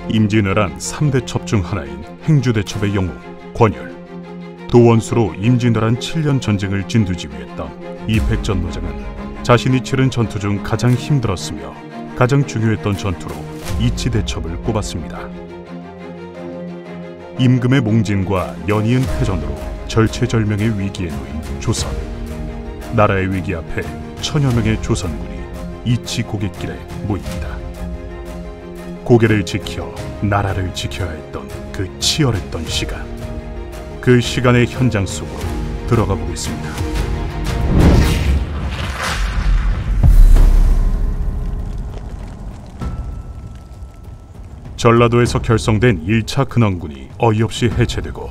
임진왜란 3대 첩 중 하나인 행주대첩의 영웅 권율. 도원수로 임진왜란 7년 전쟁을 진두지휘했던 이 백전노장은 자신이 치른 전투 중 가장 힘들었으며 가장 중요했던 전투로 이치대첩을 꼽았습니다. 임금의 몽진과 연이은 패전으로 절체절명의 위기에 놓인 조선. 나라의 위기 앞에 천여 명의 조선군이 이치 고갯길에 모입니다. 고개를 지켜 나라를 지켜야 했던 그 치열했던 시간. 그 시간의 현장 속으로 들어가 보겠습니다. 전라도에서 결성된 1차 근왕군이 어이없이 해체되고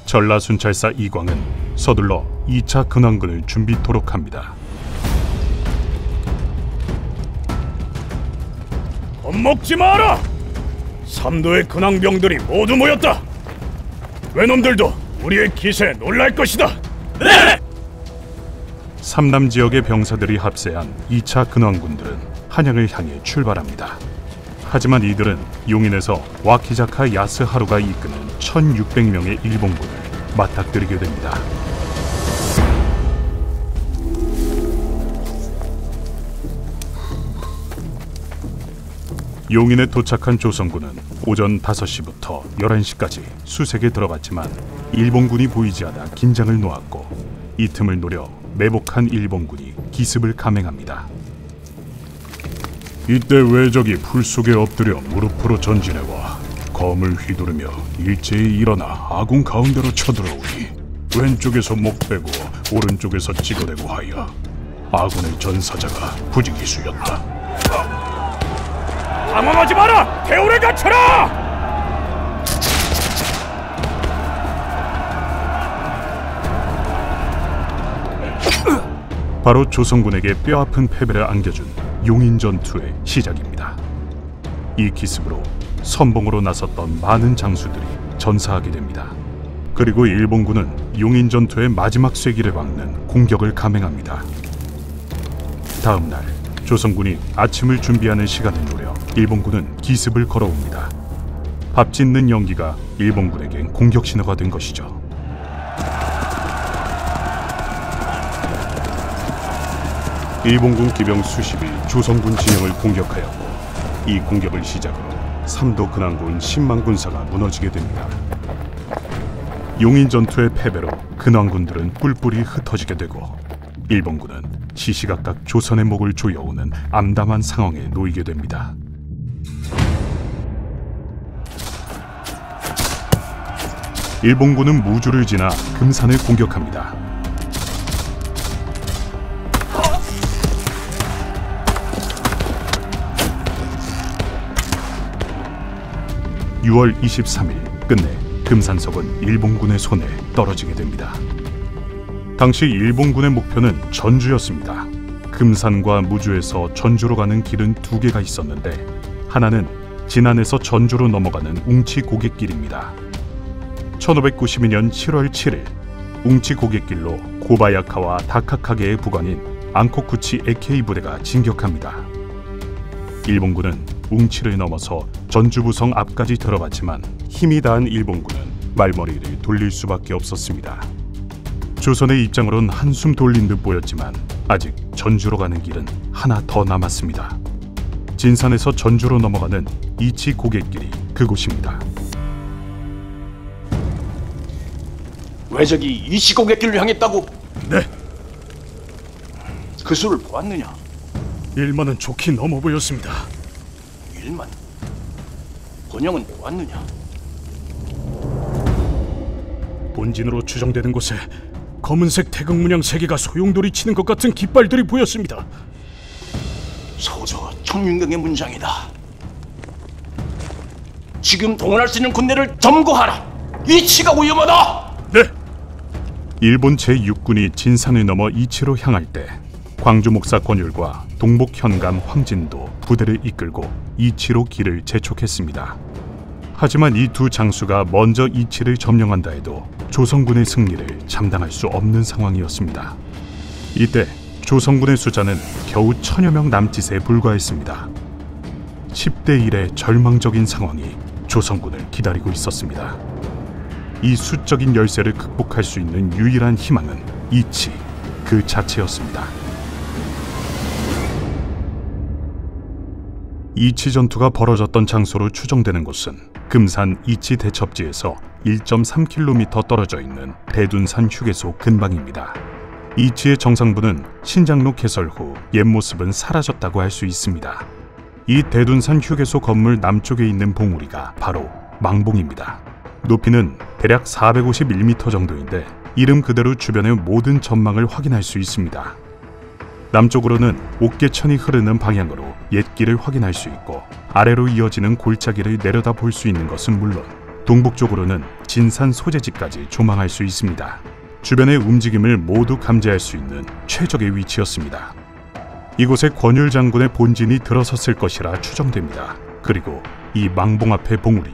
전라순찰사 이광은 서둘러 2차 근왕군을 준비토록 합니다. 겁먹지 마라! 삼도의 근왕병들이 모두 모였다! 외놈들도 우리의 기세에 놀랄 것이다! 네! 삼남 지역의 병사들이 합세한 2차 근왕군들은 한양을 향해 출발합니다. 하지만 이들은 용인에서 와키자카 야스하루가 이끄는 1600명의 일본군을 맞닥뜨리게 됩니다. 용인에 도착한 조선군은 오전 5시부터 11시까지 수색에 들어갔지만 일본군이 보이지 않아 긴장을 놓았고 이 틈을 노려 매복한 일본군이 기습을 감행합니다. 이때 왜적이 풀속에 엎드려 무릎으로 전진해와 검을 휘두르며 일제히 일어나 아군 가운데로 쳐들어오니 왼쪽에서 목 빼고 오른쪽에서 찍어대고 하여 아군의 전사자가 부지기수였다. 당황하지 마라! 대우를 갖춰라! 바로 조선군에게 뼈아픈 패배를 안겨준 용인전투의 시작입니다. 이 기습으로 선봉으로 나섰던 많은 장수들이 전사하게 됩니다. 그리고 일본군은 용인전투의 마지막 쐐기를 박는 공격을 감행합니다. 다음 날 조선군이 아침을 준비하는 시간을 노려 일본군은 기습을 걸어옵니다. 밥 짓는 연기가 일본군에겐 공격 신호가 된 것이죠. 일본군 기병 수십이 조선군 진영을 공격하였고 이 공격을 시작으로 삼도 근왕군 10만 군사가 무너지게 됩니다. 용인 전투의 패배로 근왕군들은 뿔뿔이 흩어지게 되고 일본군은 시시각각 조선의 목을 조여오는 암담한 상황에 놓이게 됩니다. 일본군은 무주를 지나 금산을 공격합니다. (6월 23일) 끝내 금산석은 일본군의 손에 떨어지게 됩니다. 당시 일본군의 목표는 전주였습니다. 금산과 무주에서 전주로 가는 길은 2개가 있었는데 하나는 진안에서 전주로 넘어가는 웅치 고갯길입니다. 1592년 7월 7일 웅치 고갯길로 고바야카와 다카카게의 부관인 앙코쿠치 에케이 부대가 진격합니다. 일본군은 웅치를 넘어서 전주부성 앞까지 들어갔지만 힘이 다한 일본군은 말머리를 돌릴 수밖에 없었습니다. 조선의 입장으론 한숨 돌린 듯 보였지만 아직 전주로 가는 길은 하나 더 남았습니다. 진산에서 전주로 넘어가는 이치 고갯길이 그곳입니다. 왜적이 이치 고갯길을 향했다고? 네. 그 수를 보았느냐? 1만은 좋게 넘어 보였습니다. 1만? 본영은 보았느냐? 본진으로 추정되는 곳에 검은색 태극문양 3개가 소용돌이 치는 것 같은 깃발들이 보였습니다. 소조 청윤경의 문장이다. 지금 동원할 수 있는 군대를 점거하라. 이치가 위험하다. 네. 일본 제6군이 진산을 넘어 이치로 향할 때 광주 목사 권율과 동복 현감 황진도 부대를 이끌고 이치로 길을 재촉했습니다. 하지만 이 두 장수가 먼저 이치를 점령한다 해도 조선군의 승리를 감당할 수 없는 상황이었습니다. 이때 조선군의 숫자는 겨우 1000여 명 남짓에 불과했습니다. 10대 1의 절망적인 상황이 조선군을 기다리고 있었습니다. 이 수적인 열세를 극복할 수 있는 유일한 희망은 이치 그 자체였습니다. 이치 전투가 벌어졌던 장소로 추정되는 곳은 금산 이치 대첩지에서 1.3km 떨어져 있는 대둔산 휴게소 근방입니다. 이치의 정상부는 신장로 개설 후 옛 모습은 사라졌다고 할 수 있습니다. 이 대둔산 휴게소 건물 남쪽에 있는 봉우리가 바로 망봉입니다. 높이는 대략 451m 정도인데 이름 그대로 주변의 모든 전망을 확인할 수 있습니다. 남쪽으로는 옥계천이 흐르는 방향으로 옛길을 확인할 수 있고 아래로 이어지는 골짜기를 내려다 볼 수 있는 것은 물론 동북쪽으로는 진산 소재지까지 조망할 수 있습니다. 주변의 움직임을 모두 감지할 수 있는 최적의 위치였습니다. 이곳에 권율 장군의 본진이 들어섰을 것이라 추정됩니다. 그리고 이 망봉 앞의 봉우리,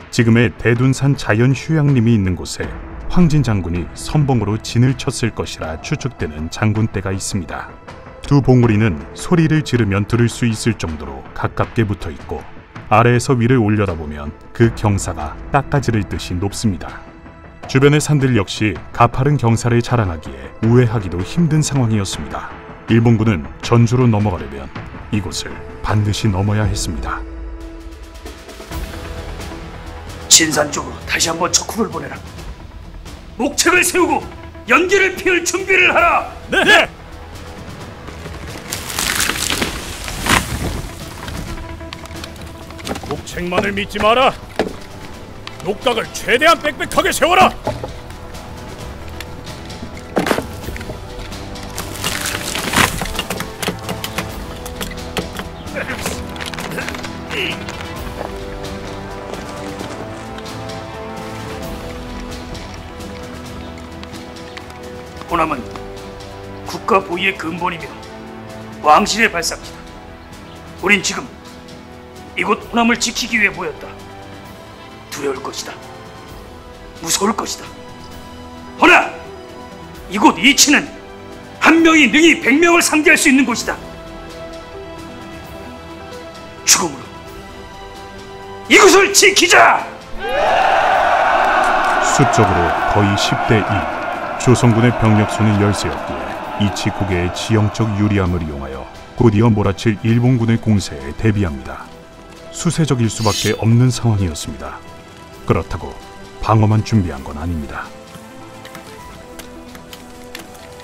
지금의 대둔산 자연휴양림이 있는 곳에 황진 장군이 선봉으로 진을 쳤을 것이라 추측되는 장군대가 있습니다. 두 봉우리는 소리를 지르면 들을 수 있을 정도로 가깝게 붙어 있고 아래에서 위를 올려다보면 그 경사가 깎아지를 듯이 높습니다. 주변의 산들 역시 가파른 경사를 자랑하기에 우회하기도 힘든 상황이었습니다. 일본군은 전주로 넘어가려면 이곳을 반드시 넘어야 했습니다. 진산 쪽으로 다시 한번 적군을 보내라. 목책을 세우고 연기를 피울 준비를 하라. 네! 목책만을 믿지 마라. 녹각을 최대한 빽빽하게 세워라. 호남은 국가 보위의 근본이며 왕실의 발상지다. 우린 지금 이곳 호남을 지키기 위해 모였다. 두려울 것이다. 무서울 것이다. 허나 이곳 이치는 한 명이 능히 100명을 상대할 수 있는 곳이다. 죽음으로 이곳을 지키자! 수적으로 거의 10대 1. 조선군의 병력수는 열세였기에 이치 고개의 지형적 유리함을 이용하여 곧이어 몰아칠 일본군의 공세에 대비합니다. 수세적일 수밖에 없는 상황이었습니다. 그렇다고 방어만 준비한 건 아닙니다.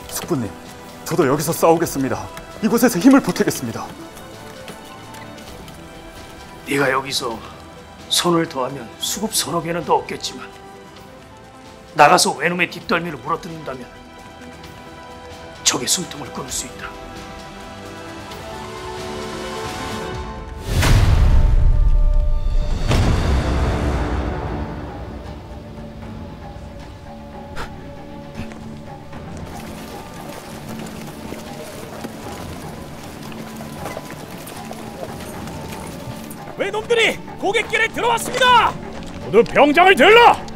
숙부님, 저도 여기서 싸우겠습니다. 이곳에서 힘을 보태겠습니다. 네가 여기서 손을 더하면 수급 서너 개는 더 얻겠지만 나가서 외놈의 뒷덜미를 물어뜯는다면 적의 숨통을 끊을 수 있다. 외놈들이 고갯길에 들어왔습니다. 모두 병장을 들라.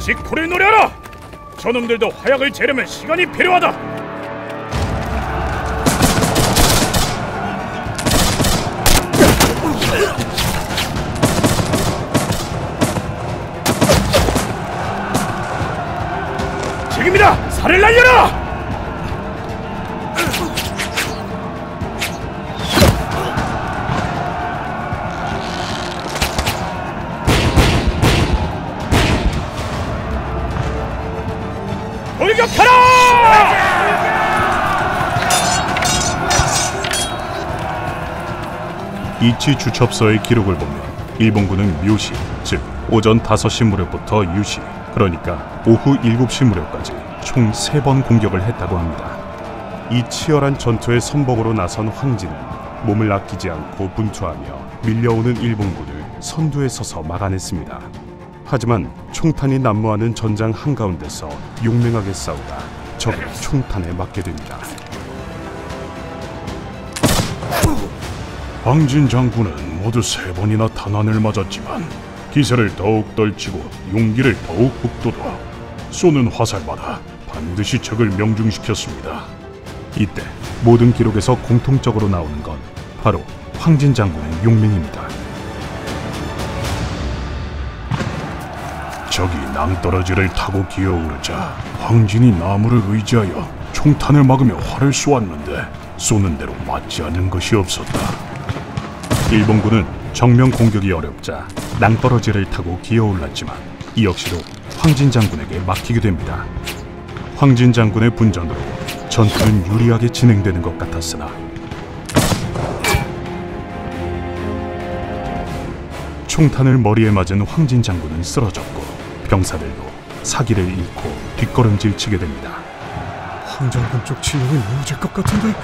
직후를 노려라! 저놈들도 화약을 재려면 시간이 필요하다! 지금이다! 살을 날려라! 돌격하라! 이치 주첩서의 기록을 보면 일본군은 묘시, 즉 오전 5시 무렵부터 유시, 그러니까 오후 7시 무렵까지 총 3번 공격을 했다고 합니다. 이 치열한 전투에 선봉으로 나선 황진은 몸을 아끼지 않고 분투하며 밀려오는 일본군을 선두에 서서 막아냈습니다. 하지만 총탄이 난무하는 전장 한가운데서 용맹하게 싸우다 적 총탄에 맞게 됩니다. 황진 장군은 모두 3번이나 탄환을 맞았지만 기세를 더욱 떨치고 용기를 더욱 북돋아 쏘는 화살마다 반드시 적을 명중시켰습니다. 이때 모든 기록에서 공통적으로 나오는 건 바로 황진 장군의 용맹입니다. 적이 낭떠러지를 타고 기어오르자 황진이 나무를 의지하여 총탄을 막으며 활을 쏘았는데 쏘는 대로 맞지 않은 것이 없었다. 일본군은 정면 공격이 어렵자 낭떠러지를 타고 기어올랐지만 이 역시도 황진 장군에게 막히게 됩니다. 황진 장군의 분전으로 전투는 유리하게 진행되는 것 같았으나 총탄을 머리에 맞은 황진 장군은 쓰러졌고 병사들도 사기를 잃고 뒷걸음질 치게 됩니다. 황 장군 쪽 진영이 무너질 것 같은데.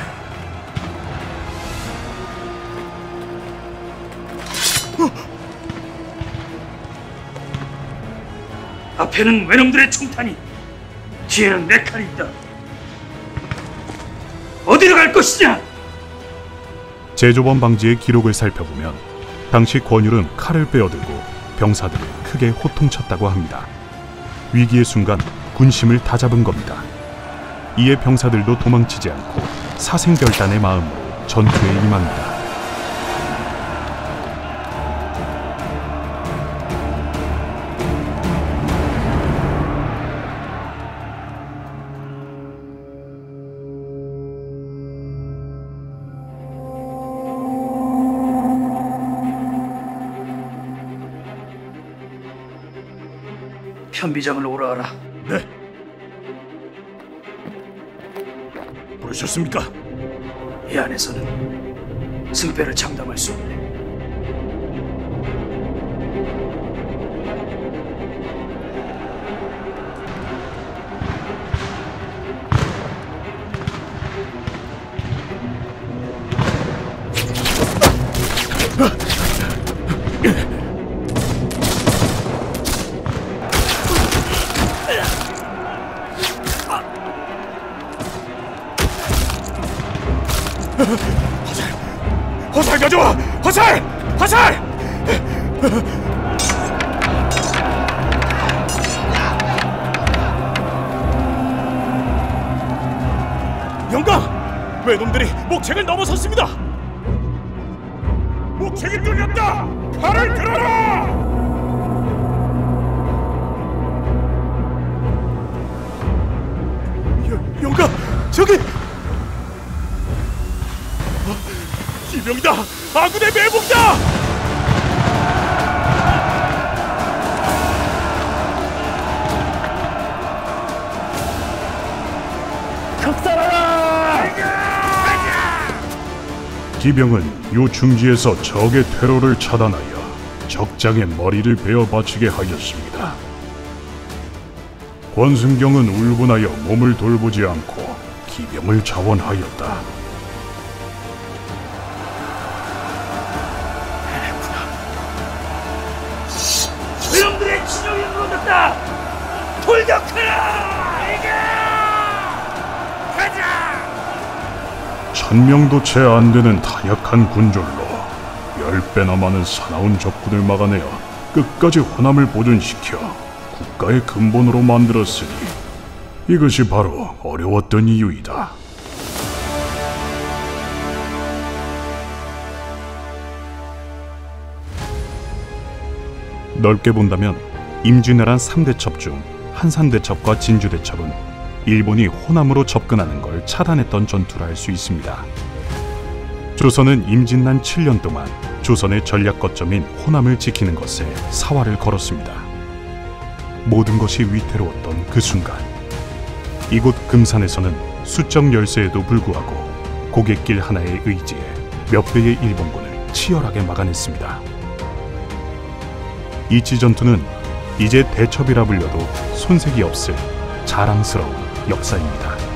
앞에는 외놈들의 총탄이, 뒤에는 내 칼이 있다. 어디로 갈 것이냐? 제조범 방지의 기록을 살펴보면 당시 권율은 칼을 빼어들고 병사들을 크게 호통쳤다고 합니다. 위기의 순간 군심을 다잡은 겁니다. 이에 병사들도 도망치지 않고 사생결단의 마음으로 전투에 임합니다. 편비장을 오라하라. 네. 부르셨습니까? 이 안에서는 승패를 장담할 수 없네. 화살 가져와! 화살! 화살! 영광! 외놈들이 목책을 넘어섰습니다! 목책이 뚫렸다! 칼을 들어라! 영광! 저기! 기병이다! 아군의 매복이다! 기병은 요 중지에서 적의 퇴로를 차단하여 적장의 머리를 베어 바치게 하였습니다. 권순경은 울분하여 몸을 돌보지 않고 기병을 자원하였다. 저놈들의 진영이 무너졌다! 돌격하라! 가자! 1000명도 채 안 되는 타약한 군졸로 10배나 많은 사나운 적군을 막아내어 끝까지 호남을 보존시켜 국가의 근본으로 만들었으니 이것이 바로 어려웠던 이유이다. 넓게 본다면 임진왜란 3대첩 중 한산대첩과 진주대첩은 일본이 호남으로 접근하는 걸 차단했던 전투라 할 수 있습니다. 조선은 임진난 7년 동안 조선의 전략 거점인 호남을 지키는 것에 사활을 걸었습니다. 모든 것이 위태로웠던 그 순간, 이곳 금산에서는 수적 열세에도 불구하고 고갯길 하나의 의지에 몇 배의 일본군을 치열하게 막아냈습니다. 이치 전투는 이제 대첩이라 불려도 손색이 없을 자랑스러운 역사입니다.